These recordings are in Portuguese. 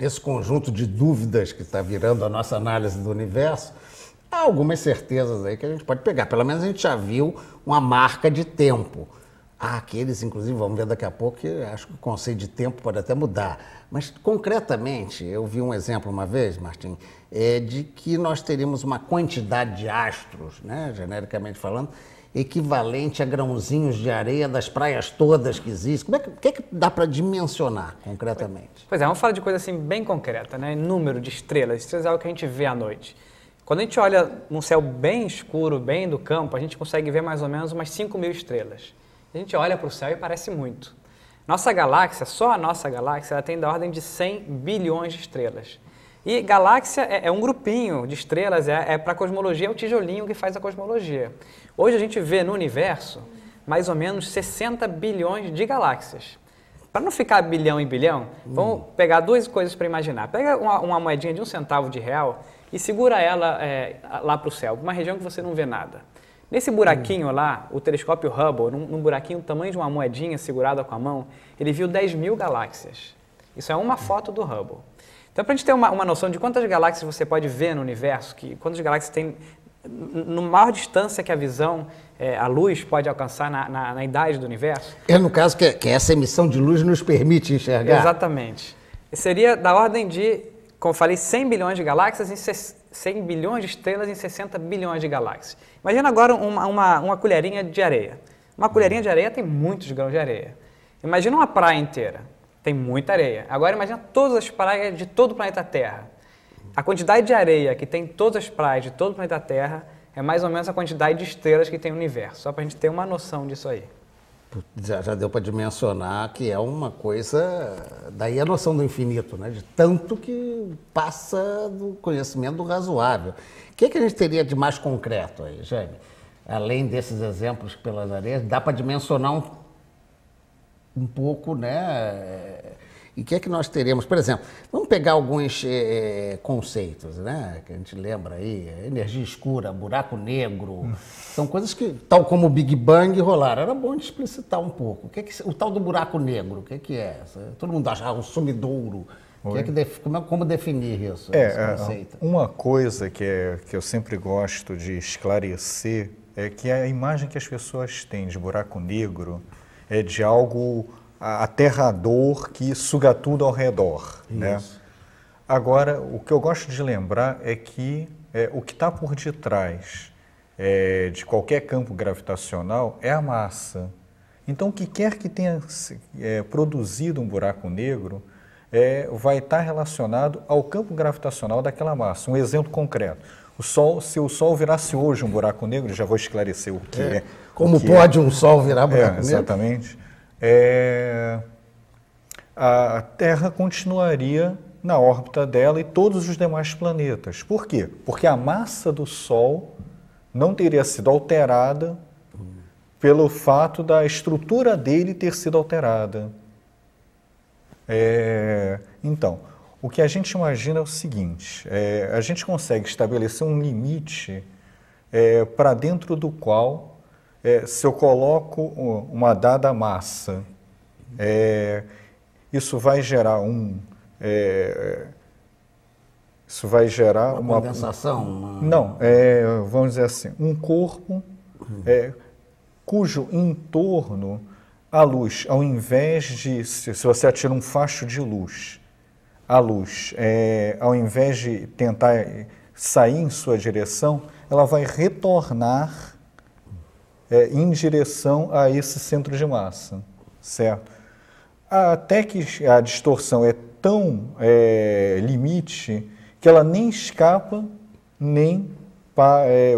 nesse conjunto de dúvidas que está virando a nossa análise do universo, há algumas certezas aí que a gente pode pegar. Pelo menos a gente já viu uma marca de tempo. Há aqueles, inclusive, vamos ver daqui a pouco, que acho que o conceito de tempo pode até mudar. Mas, concretamente, eu vi um exemplo uma vez, Martim, de que nós teríamos uma quantidade de astros, né, genericamente falando, equivalente a grãozinhos de areia das praias todas que existem. O que é que dá para dimensionar, concretamente? Pois é, vamos falar de coisa assim bem concreta, né? Número de estrelas. Estrelas é algo que a gente vê à noite. Quando a gente olha num céu bem escuro, bem do campo, a gente consegue ver mais ou menos umas 5.000 estrelas. A gente olha para o céu e parece muito. Nossa galáxia, só a nossa galáxia, ela tem da ordem de 100 bilhões de estrelas. E galáxia é um grupinho de estrelas, para a cosmologia, é o tijolinho que faz a cosmologia. Hoje a gente vê no universo mais ou menos 60 bilhões de galáxias. Para não ficar bilhão em bilhão, vamos pegar duas coisas para imaginar. Pega uma moedinha de 1 centavo de real e segura ela lá para o céu, uma região que você não vê nada. Nesse buraquinho lá, o telescópio Hubble, num buraquinho do tamanho de uma moedinha segurada com a mão, ele viu 10.000 galáxias. Isso é uma foto do Hubble. Então, para a gente ter uma noção de quantas galáxias você pode ver no universo, quantas galáxias tem na maior distância que a visão, a luz pode alcançar na idade do universo. No caso, que essa emissão de luz nos permite enxergar. Exatamente. Seria da ordem de, como eu falei, 100 bilhões de galáxias em 100 bilhões de estrelas em 60 bilhões de galáxias. Imagina agora uma colherinha de areia. Uma colherinha de areia tem muitos grãos de areia. Imagina uma praia inteira. Tem muita areia. Agora imagina todas as praias de todo o planeta Terra. A quantidade de areia que tem em todas as praias de todo o planeta Terra é mais ou menos a quantidade de estrelas que tem no universo. Só para a gente ter uma noção disso aí. Já deu para dimensionar que é uma coisa... Daí a noção do infinito, né? De tanto que passa do conhecimento do razoável. O que a gente teria de mais concreto aí, Jaime? Além desses exemplos pelas areias, dá para dimensionar um pouco, né? E o que é que nós teríamos? Por exemplo, vamos pegar alguns conceitos, né? Que a gente lembra aí, energia escura, buraco negro, são coisas que, tal como o Big Bang, rolaram. Era bom de explicitar um pouco. O tal do buraco negro, o que é? Todo mundo acha um sumidouro. Como definir isso, esse conceito? Uma coisa que eu sempre gosto de esclarecer é que a imagem que as pessoas têm de buraco negro é de algo aterrador que suga tudo ao redor. Né? Agora, o que eu gosto de lembrar é que o que está por detrás de qualquer campo gravitacional é a massa. Então, o que quer que tenha produzido um buraco negro vai estar relacionado ao campo gravitacional daquela massa. Um exemplo concreto. Se o Sol virasse hoje um buraco negro, já vou esclarecer o que é. Como pode um Sol virar buraco negro? Exatamente. A Terra continuaria na órbita dela e todos os demais planetas. Por quê? Porque a massa do Sol não teria sido alterada pelo fato da estrutura dele ter sido alterada. Então, o que a gente imagina é o seguinte, a gente consegue estabelecer um limite para dentro do qual, se eu coloco uma dada massa, isso vai gerar uma condensação? Não, vamos dizer assim, um corpo cujo entorno a luz, ao invés de, se você atira um facho de luz, a luz, ao invés de tentar sair em sua direção, ela vai retornar em direção a esse centro de massa, certo? Até que a distorção é tão limite que ela nem escapa, nem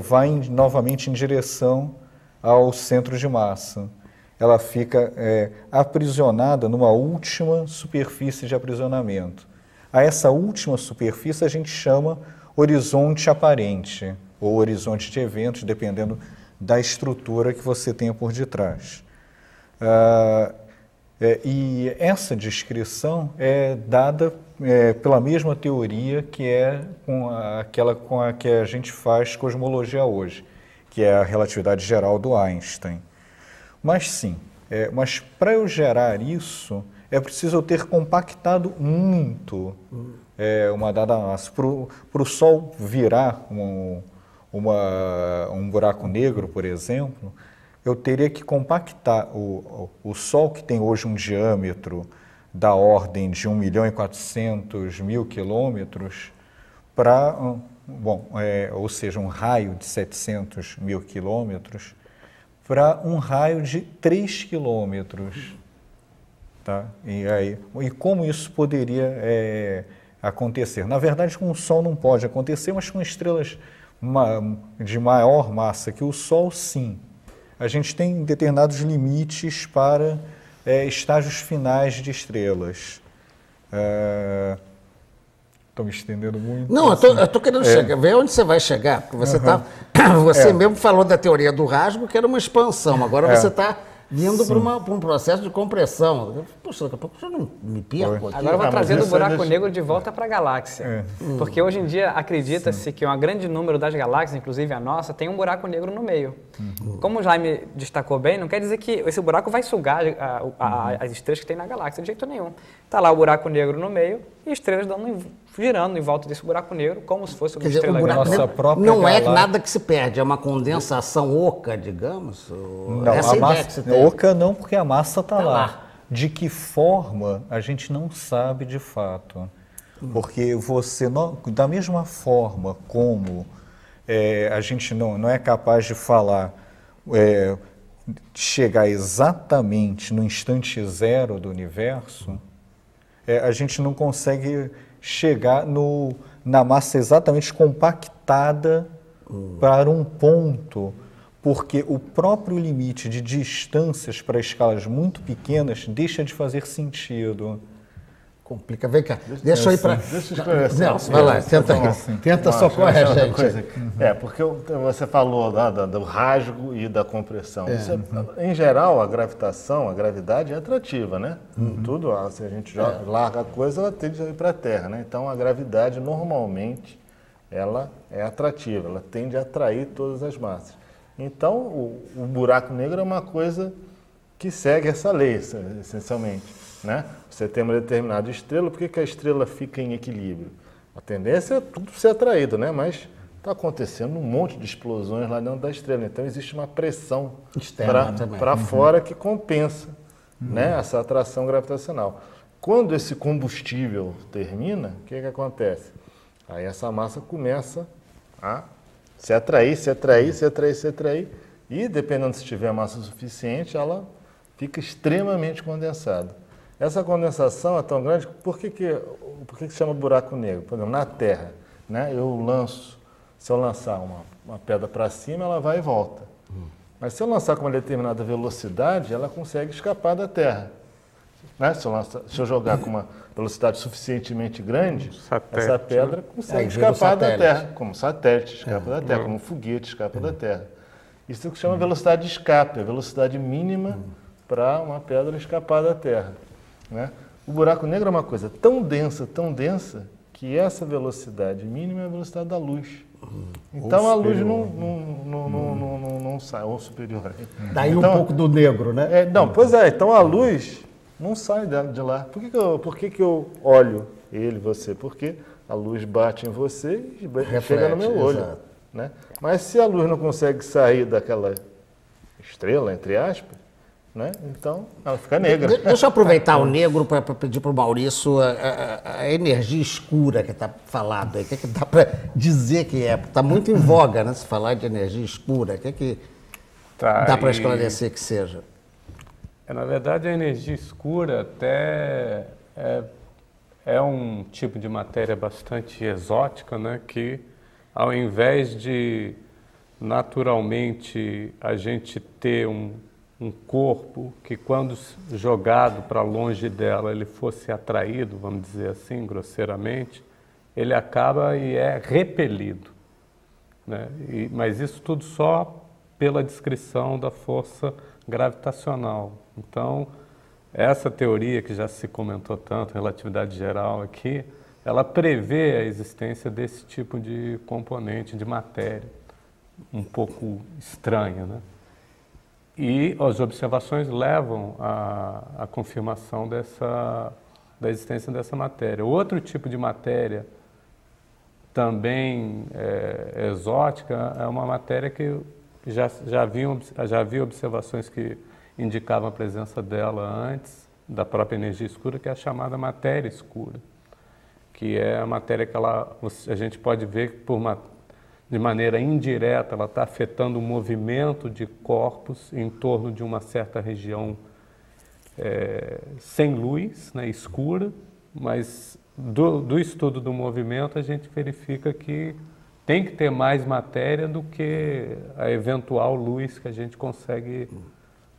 vai novamente em direção ao centro de massa. Ela fica aprisionada numa última superfície de aprisionamento. A essa última superfície a gente chama horizonte aparente, ou horizonte de eventos, dependendo da estrutura que você tenha por detrás. E essa descrição é dada pela mesma teoria que é aquela com a que a gente faz cosmologia hoje, que é a relatividade geral do Einstein. Mas sim, mas para eu gerar isso, é preciso eu ter compactado muito uma dada massa. Para o Sol virar um buraco negro, por exemplo, eu teria que compactar o Sol, que tem hoje um diâmetro da ordem de 1.400.000 quilômetros, para, ou seja, um raio de 700.000 quilômetros, para um raio de 3 quilômetros. Tá? E como isso poderia acontecer? Na verdade, com o Sol não pode acontecer, mas com estrelas de maior massa que o Sol, sim. A gente tem determinados limites para estágios finais de estrelas. Estou me estendendo muito. Não, eu estou querendo ver onde você vai chegar, porque você você mesmo falou da teoria do rasgo, que era uma expansão, agora você está vindo para um processo de compressão. Poxa, daqui a pouco eu não me perco aqui. Agora eu vou trazendo o buraco negro de volta para a galáxia. Porque hoje em dia acredita-se que um grande número das galáxias, inclusive a nossa, tem um buraco negro no meio. Como o Jaime destacou bem, não quer dizer que esse buraco vai sugar as estrelas que tem na galáxia, de jeito nenhum. Está lá o buraco negro no meio e estrelas girando em volta desse buraco negro, como se fosse uma estrela grande. Não é nada que se perde, é uma condensação oca, digamos? Não, essa ideia que você tem. Oca não, porque a massa está lá. De que forma, a gente não sabe de fato. Porque você, da mesma forma como a gente não é capaz de falar, chegar exatamente no instante zero do universo, a gente não consegue chegar na massa exatamente compactada para um ponto, porque o próprio limite de distâncias para escalas muito pequenas deixa de fazer sentido. Complica. Vem cá, deixa eu ir para... Deixa eu esclarecer. Não, vai lá, tenta socorrer a gente. Porque você falou do rasgo e da compressão. Em geral, a gravitação, a gravidade é atrativa, né? Tudo, se a gente larga a coisa, ela tende a ir para a Terra, né? Então, a gravidade, normalmente, ela é atrativa, ela tende a atrair todas as massas. Então, o buraco negro é uma coisa que segue essa lei, essencialmente. Né? Você tem uma determinada estrela, por que a estrela fica em equilíbrio? A tendência é tudo ser atraído, né? Mas está acontecendo um monte de explosões lá dentro da estrela, então existe uma pressão para fora que compensa né? Essa atração gravitacional. Quando esse combustível termina, o que acontece? Aí essa massa começa a se atrair, e dependendo se tiver massa suficiente, ela fica extremamente condensada. Essa condensação é tão grande, por que se chama buraco negro? Por exemplo, na Terra, né, se eu lançar uma pedra para cima, ela vai e volta. Mas se eu lançar com uma determinada velocidade, ela consegue escapar da Terra. Né? Se eu jogar com uma velocidade suficientemente grande, essa pedra consegue escapar da Terra, como satélite escapa da Terra, como foguete escapa da Terra. Isso é o que se chama velocidade de escape, a velocidade mínima para uma pedra escapar da Terra. Né? O buraco negro é uma coisa tão densa, que essa velocidade mínima é a velocidade da luz. Então a luz não sai, ou superior. Daí então, um pouco do negro, né? Então a luz não sai de lá. Por que eu olho você? Porque a luz bate em você e chega no meu olho. Né? Mas se a luz não consegue sair daquela estrela, entre aspas, né? Então ela fica negra. Deixa eu aproveitar o negro para pedir para o Maurício a energia escura que está falado aí. O que dá para dizer que é? Está muito em voga, né, se falar de energia escura. O que dá para esclarecer que seja? Na verdade, a energia escura até é um tipo de matéria bastante exótica, né, que ao invés de naturalmente a gente ter um corpo que, quando jogado para longe dela, ele fosse atraído, vamos dizer assim, grosseiramente, ele acaba e é repelido. Né? Mas isso tudo só pela descrição da força gravitacional. Então, essa teoria que já se comentou tanto, relatividade geral aqui, ela prevê a existência desse tipo de componente, de matéria, um pouco estranha, né? E as observações levam à confirmação da existência dessa matéria. Outro tipo de matéria também exótica é uma matéria que já havia observações que indicavam a presença dela antes da própria energia escura, que é a chamada matéria escura, que é a matéria que a gente pode ver que de maneira indireta ela está afetando o movimento de corpos em torno de uma certa região sem luz, né, escura, mas do estudo do movimento a gente verifica que tem que ter mais matéria do que a eventual luz que a gente consegue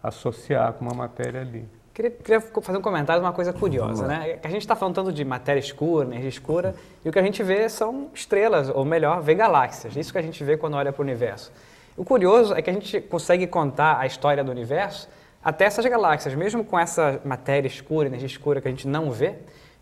associar com uma matéria ali. Queria fazer um comentário de uma coisa curiosa, né? A gente está falando tanto de matéria escura, energia escura, e o que a gente vê são estrelas, ou melhor, vê galáxias. Isso que a gente vê quando olha para o universo. O curioso é que a gente consegue contar a história do universo até essas galáxias, mesmo com essa matéria escura, energia escura que a gente não vê,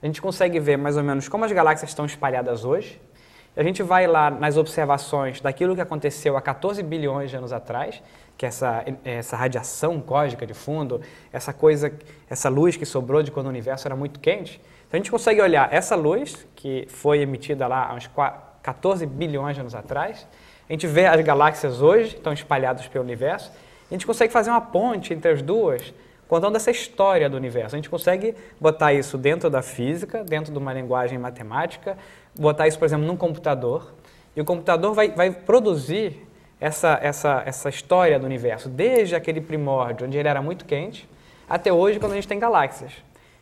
a gente consegue ver mais ou menos como as galáxias estão espalhadas hoje. A gente vai lá nas observações daquilo que aconteceu há 14 bilhões de anos atrás, que é essa radiação cósmica de fundo, essa luz que sobrou de quando o universo era muito quente. Então a gente consegue olhar essa luz, que foi emitida lá há uns 14 bilhões de anos atrás, a gente vê as galáxias hoje, estão espalhadas pelo universo, e a gente consegue fazer uma ponte entre as duas, contando essa história do universo. A gente consegue botar isso dentro da física, dentro de uma linguagem matemática, botar isso, por exemplo, num computador, e o computador vai produzir essa história do universo, desde aquele primórdio, onde ele era muito quente, até hoje, quando a gente tem galáxias.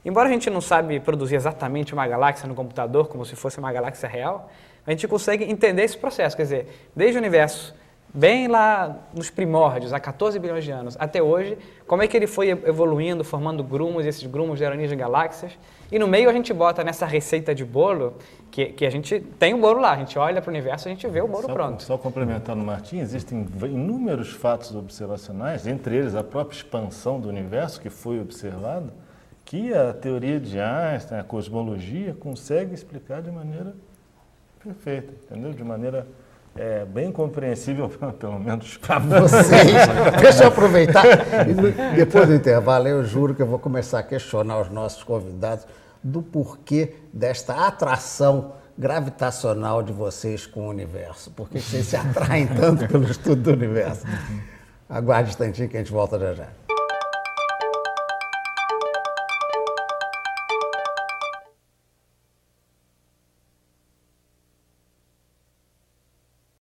Embora a gente não sabe produzir exatamente uma galáxia no computador, como se fosse uma galáxia real, a gente consegue entender esse processo, quer dizer, desde o universo bem lá nos primórdios, há 14 bilhões de anos, até hoje, como é que ele foi evoluindo, formando grumos, e esses grumos geram de galáxias. E no meio a gente bota nessa receita de bolo, que a gente tem o bolo lá, a gente olha para o universo e a gente vê o bolo pronto. Só complementando o Martim, existem inúmeros fatos observacionais, entre eles a própria expansão do universo que foi observada, que a teoria de Einstein, a cosmologia, consegue explicar de maneira perfeita, entendeu? De maneira bem compreensível, pelo menos para vocês. Deixa eu aproveitar. E depois do intervalo, eu juro que eu vou começar a questionar os nossos convidados do porquê desta atração gravitacional de vocês com o universo. Por que vocês se atraem tanto pelo estudo do universo? Aguarde um instantinho que a gente volta já já.